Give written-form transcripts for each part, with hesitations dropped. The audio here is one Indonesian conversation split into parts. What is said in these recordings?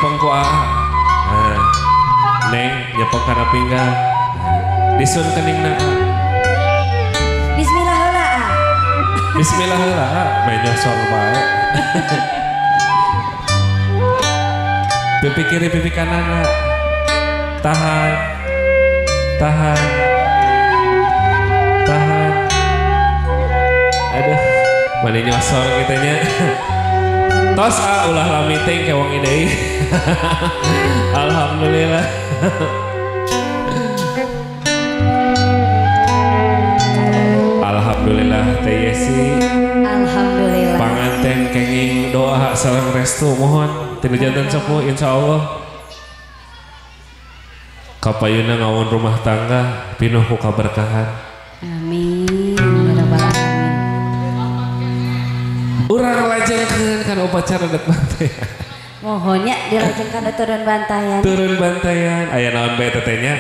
nyepeng ku A. Nah, Neng nyepeng kana pinggang. Disun keningna A. Bismillah heula A. Bismillah heula A, main nyosor bae. Pipi kiri pipi kanan A. Tahan. Tahan. Tahan. Aduh, mana nyosor kitanya. Tos A ulah lamiting ke wong ide. Alhamdulillah. Alhamdulillah Teh Yesi. Alhamdulillah. Panganten kenging doa sareng restu mohon tina janten sepuh insyaallah. Kapayuna ngawon rumah tangga pinuh ku kaberkahan. Amin. Ya rabbal alamin. Urang lajengkeun kana upacara dat bantayan. Mohonnya dilajengkan turun bantayan. Turun bantayan aya naon bae tetenya?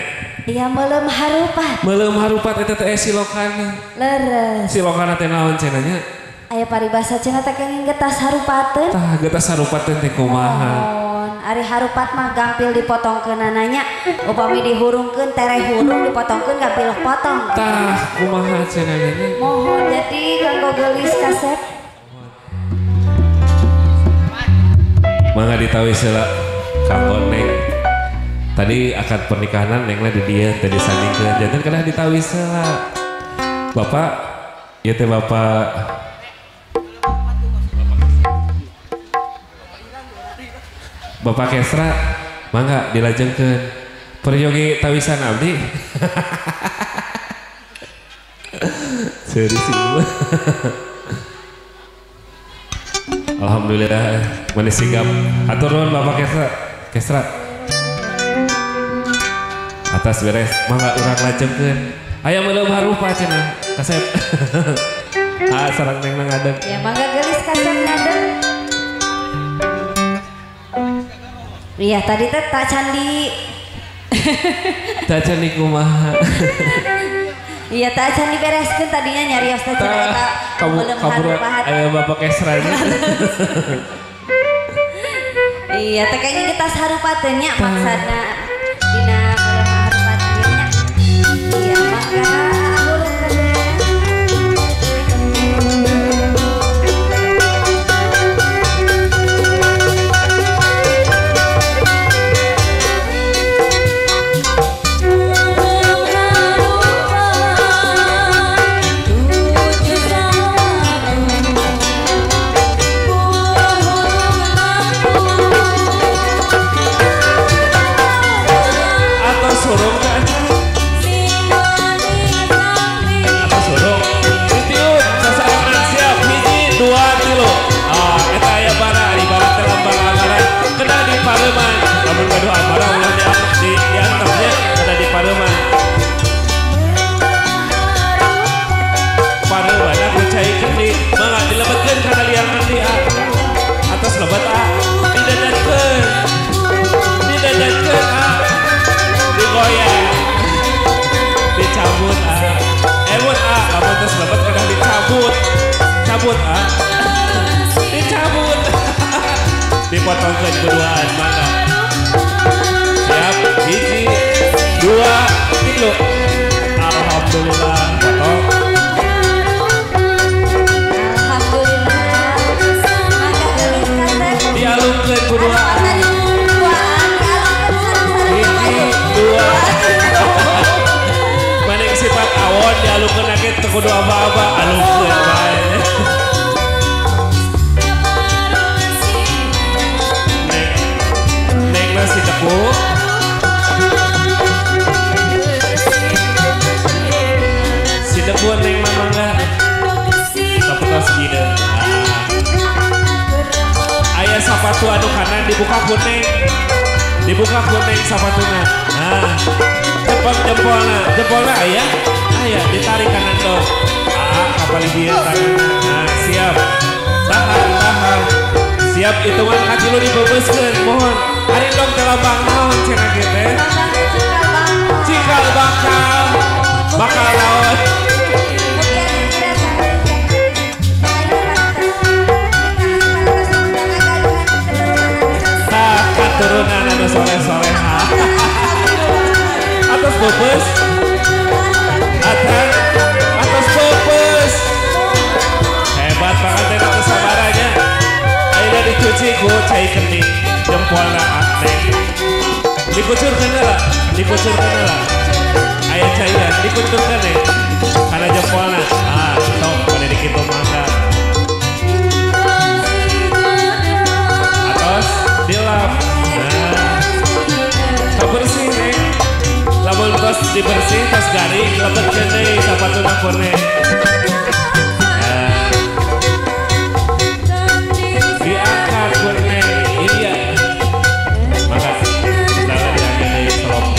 Iya meuleum harupat. Meuleum harupat eta teh silokana. Leres. Silokana teh naon cenanya? Aya paribasa cenah teh kenging getas harupateun. Tah getas harupat teh kumaha? Ari harupat mah gampil dipotongkeun nanya. Upami dihurungkeun tereh hurung dipotongkeun gampil potong. Tah kumaha cenanya? Mohon jadi kanggo geulis kaset. Mangga ditawi heula kanggo Neng. Tadi akad pernikahan Nengna di dieu teh disandingkeun. Janten kana ditawi heula. Bapak, ieu teh Bapak Bapak Kesra, mangga dilajengkeun. Peryogi tawisan abdi. Serius ieu. Alhamdulillah, manis sigap. Hatur nuhun Bapak Kesra. Kesra. Atas beres, mangga urang lajengkeun. Aya meuleum harupa cenah, kasep. Sareng Neng ngadeg. Ya mangga geulis kaset ngadeg. Iya tadi teh tak candi. Tak candi kumaha. Iya tak candi bereskeun tadinya nyarios teh cenah eta meuleum harupat. Aya Bapak Kesra nya. Iya teh kayaknya kita harupat teh nya maksudna dina meuleum harupat ieu nya. Iya mangga ulun teh. Dipotongkeun berduaan mangga. Siap, 1, 2, 3. Alhamdulillah, potong. Alhamdulillah. Mangga geulis kaset. Dialungkeun berduaan. 1, 2. Maning sifat awon dialungkeunake teu kudu aba-aba, alungkeun bae. Si tepu si tepu Neng mangga sapetos gide. Aya sapatu anu kanan dibuka kuning, dibuka kuning sapatuna. Nah cepeng jempolna aya ditarik kanan dong. Kapal dia tangan. Nah siap, tahan. Siap hitungan kaki lu dibebeuskeun mohon. Hari dong telabang naon cenah kieu teh? Cikal bakal naon? Tah katurun dikucurkan lah, dikucurkan lah. Ayah cairan, dikucurkan deh. Karena jempolnya, sok pada dikitu mangga. Atos, dilap. Kebersih nih. Lamun tos dibersih, tos garing, lebetkeun deui sapatuna kurne. Diangkat kurne, iya. Maka salah diangkat deui selopna.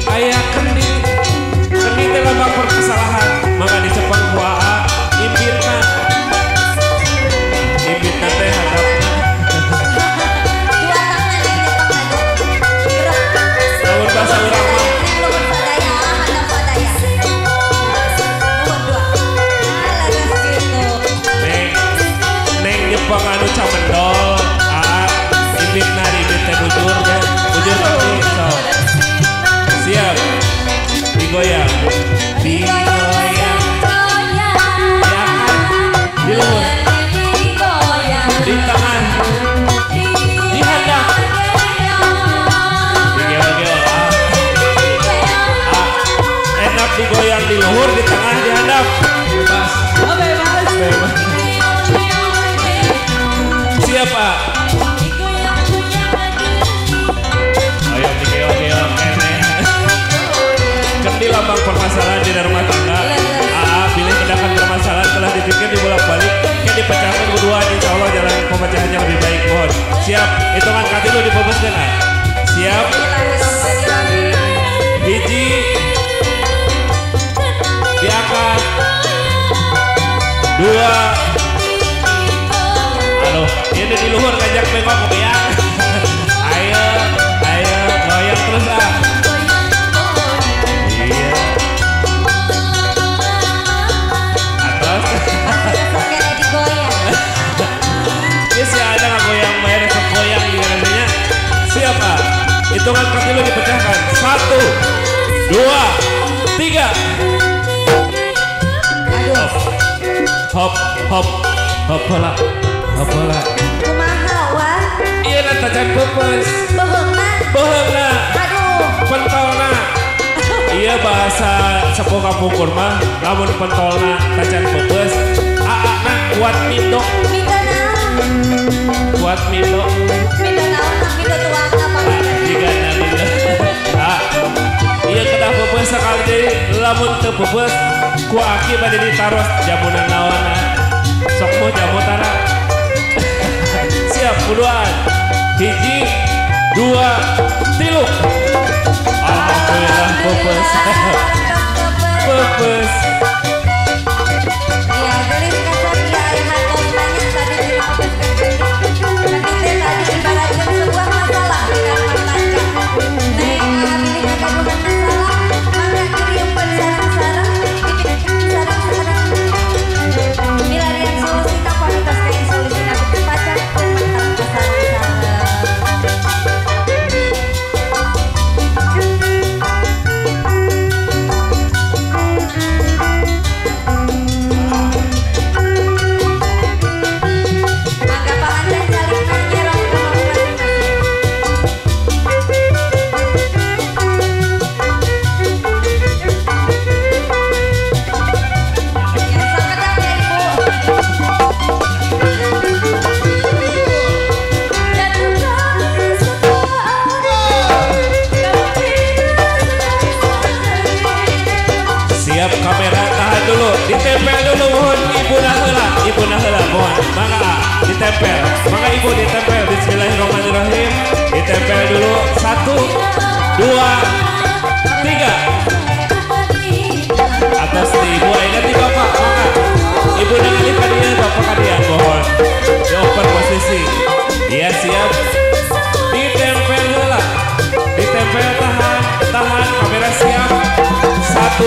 Aya kendi teh loba perkesalahan, maka dicepeng ku AA, impitna. Impitna teh hadapna. Lamun bahasa urang mah Neng Jepang anu camendol, impitna impit teh bujur ya, bujur tapi sok. Siap, digoyang, digoyang, di luhur, di tangan, di handap, digel-gel, enak digoyang di luhur, di tengah, di handap, bebas, bebas. Siap Pak? Ayo digel-gel, kendi lambang permasalahan di rumah tangga. Pilih tindakan permasalahan telah dipikir dibolak-balik, yang dipecahkan kedua, insya Allah jalan pemecahannya lebih baik. Mohon siap, hitungan kati lu dibebaskan. Siap, hiji diangkat, dua, aduh ini di luhur ngajak bengok ya. Ayo, ayo goyang terus lah. Si ada nggak goyang bayar segoyang juga nantinya. Siap Pak? Hitungan kaki lu dipecahkan. 1, 2, 3. Hop, hop, hop bola, hop bola. Kumaha wah? Iya nanti can pupus. Bohongna? Bohongna. Aduh. Pentolna. Iya bahasa sepuh kampung kurma. Lamun pentolna tacan pupus. Aakna kuat mindo. Kuat mindo. Mindo naon? Mindo tuang apa? Jika mindo. Iya kedah pupus sekali jadi lamun teu pupus ku aki bade ditaros jamunan naonna. Sok mau jamu tara. Siap buruan. Hiji, 2, 3. Alhamdulillah pupus. Pupus. Iya, gelis kasar ya ayah tanya tadi di office kan. Tadi ibaratkan sebuah masalah di dalam tangga. Neng pilih kegaduhan masalah, maka kirimkan sarang-sarang, dibikin sarang-sarang. Milarian solusi kapasitas kayak solusi aku kepacar dan mantap ke sarang-sarang. Ditempel dulu mohon ibu nahela mohon mangga ditempel mangga ibu ditempel bismillahirrahmanirrahim ditempel dulu 1, 2, 3 atas di ibu aina di bapak mangga ibu dengan dia bapak kadian mohon di open posisi iya siap ditempel dulu ditempel tahan kamera siap 1,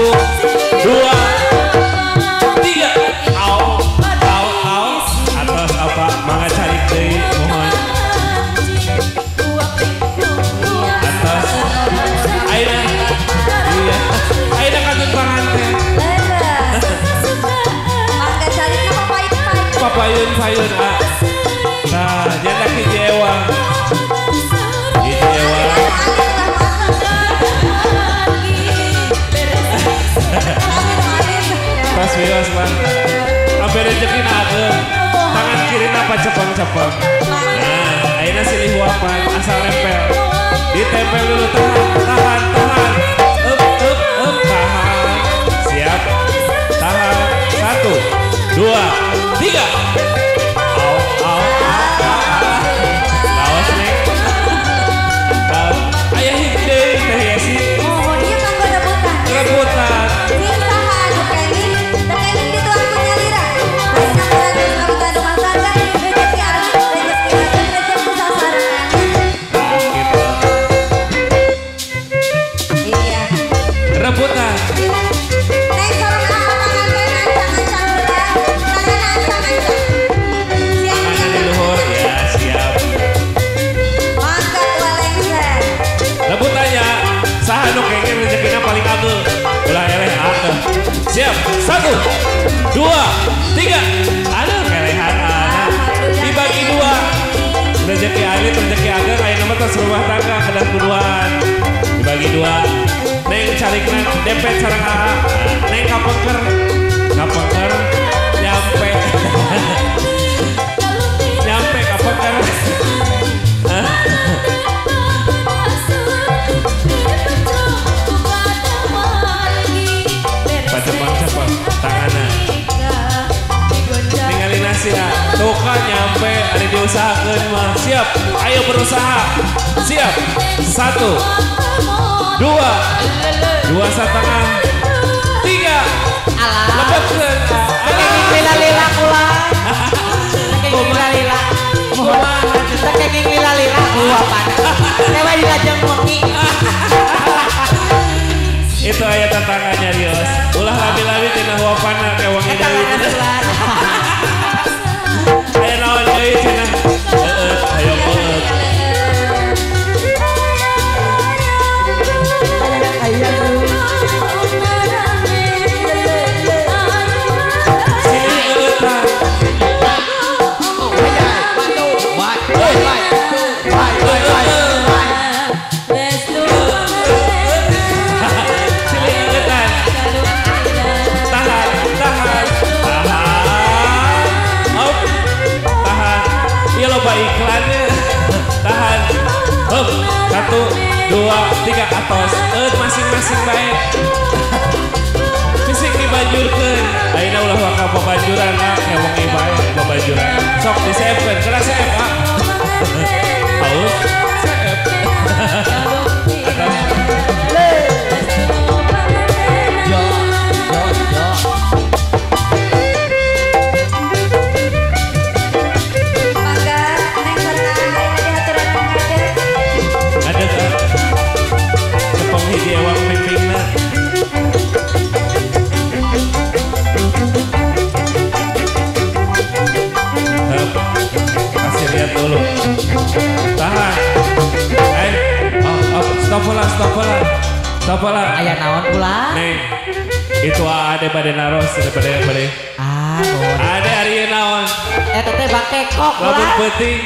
2, 3 au atas apa mangga cari deui mohon atas aina iya aina katut panganten Mangga cari apa pahit-pahit cepeng. Nah, ayeuna silih huapan asal nempel. Ditempel dulu, tahan. Tahan. Siap. Tahan. 1, 2, 3. Lawas neng. Ayah hidde teh ya sih. Oh, dia mangga rebutan. Sing saha anu kenging, tekenging dituang ku nyalira. Hari sabarang kawita rumah tangga, rezeki agen, rezeki sasarangan. Gitu. Iya. Rebutan. Neng sorong tangan ancang-ancang udah. Tangan ancang-ancang. Siap. Tangan di luhur ya, siap. Mangga tua lengser. Rebutannya saha nu kenging rezekina paling ageung. Ulah eleh ageung. Siap. 1, 2, 3. Aduh kelehan anak. Dibagi 2. Rezeki alit, rezeki ageung aya nama tos rumah tangga kedah kuduan. Dibagi 2. Neng carikna dempet sareng AA. Neng kapengker nyampe. Nyampe kapengker. Cepet tanganna. Ningali nasi tuh kan nyampe ada diusahakeun mah. Siap, ayo berusaha. Siap. 1, 2, 2,5, 3. Lebetkeun. Kenging lila-lila ulah. Kenging lila-lila. Kenging lila-lila huapan. Dewa di lajeng wengi. Itu aya tantangannya Rios. Ulah labi-labi tina huapanna ke wangi deui. Aya naon deui cenah. Ayo beut. Sini eueutan. Sini eueutan. Tahan. Hop. Tahan. Ieu loba iklannya. Tahan. Hop. 1, 2, 3 atos. Masing-masing bae. Fisik dibajurkeun. Ayeuna ulah waka babajuran ewangi bae babajuran. Sok diseepkeun, kena seep ah. Haus. Seep. Atas. Mangga neng sorong ade diaturan ngadeg. Ngadeg ah. Cepeng hiji ewang pingpingna. Hup. Kasih lihat dulu. Tahan. Stop lah. Aya naon ulah? Neng, itu ade bade naros, bade. Nuhun. Ade ari naon? Eta teh bakekok Lamun ulah. peuting.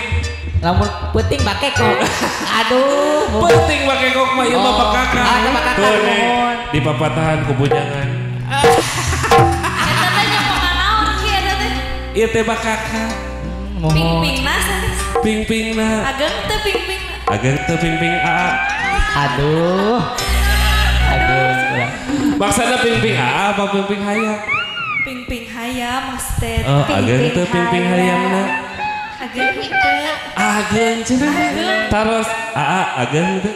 Lamun peuting bakekok. Aduh. Penting pakai kok mah ieu mah pakakak. Ah, pakakak, Tuh, Neng, nuhun. di papatahan ku bujangan. Eta teh nya panganaon ki eta teh? Ieu teh pakakak. Mohon. Ping-pingna sanes. Ping-pingna. Ageung teu ping-pingna. Agar teu ping-ping AA. Aduh. Ulah. Maksudna ping-ping AA apa ping-ping hayam? Ping-ping hayam maksudnya. Oh, agar teu ping-ping hayamna. Ageung teu. Ageun cenah. Taros AA ageun teu.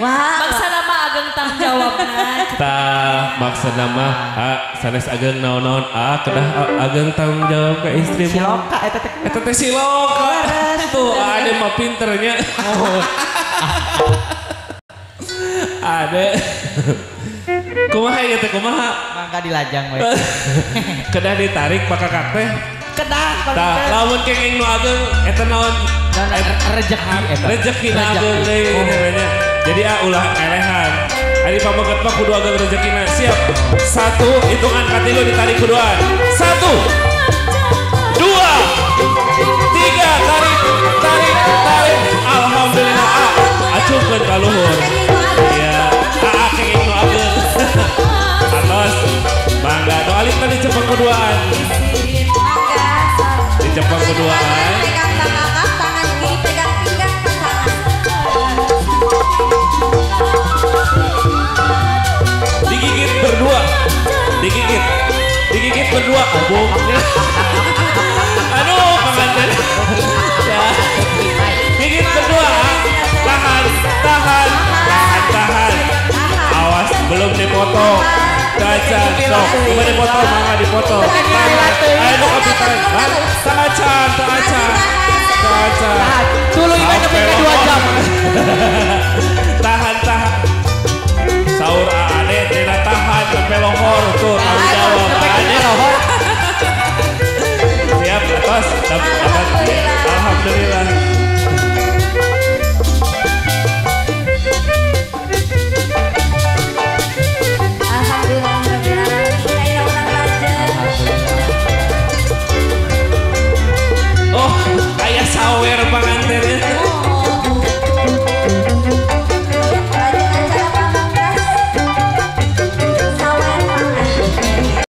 Wah, maksana mah ageung tanggung jawabna. Tah maksudna mah sanes ageung naon-naon kedah ageung tanggung jawab ke istri mah. Siloka eta teh. Eta teh siloka. Tuh ade mah pinternya. Ade. Kumaha ieu teh kumaha? Mangga dilajang we. Kedah ditarik pakakak teh. Kedah. Tah lamun kenging nu ageung eta naon? Rezeki eta. Rezeki na ageung deui namanya. Jadi ulah elehan. Ari pamaget mah kudu ageung rezekina. Siap. 1 hitungan ka 3 ditarik kuduan. 1 2 3 tarik. Alhamdulillah acukeun ka luhur. Iya, kenging nu ageung. Atos. Mangga nu alik tadi cepet kuduan. Mangga. Jepang kedua Tangan pegang tangan, tangan kiri pegang pinggang pasangan. digigit berdua, digigit berdua, obong. Aduh, pengantin. Ya. Gigit berdua, tahan. Awas, belum dipotong. Caca, sok, coba dipotong, mangga dipotong. Ayo lu kapitan, Caca. Dulu ini sampai 2 jam. Tahan. Saur Ade tidak tahan sampai lohor tuh tanggung jawab Ade. Siap atas dapat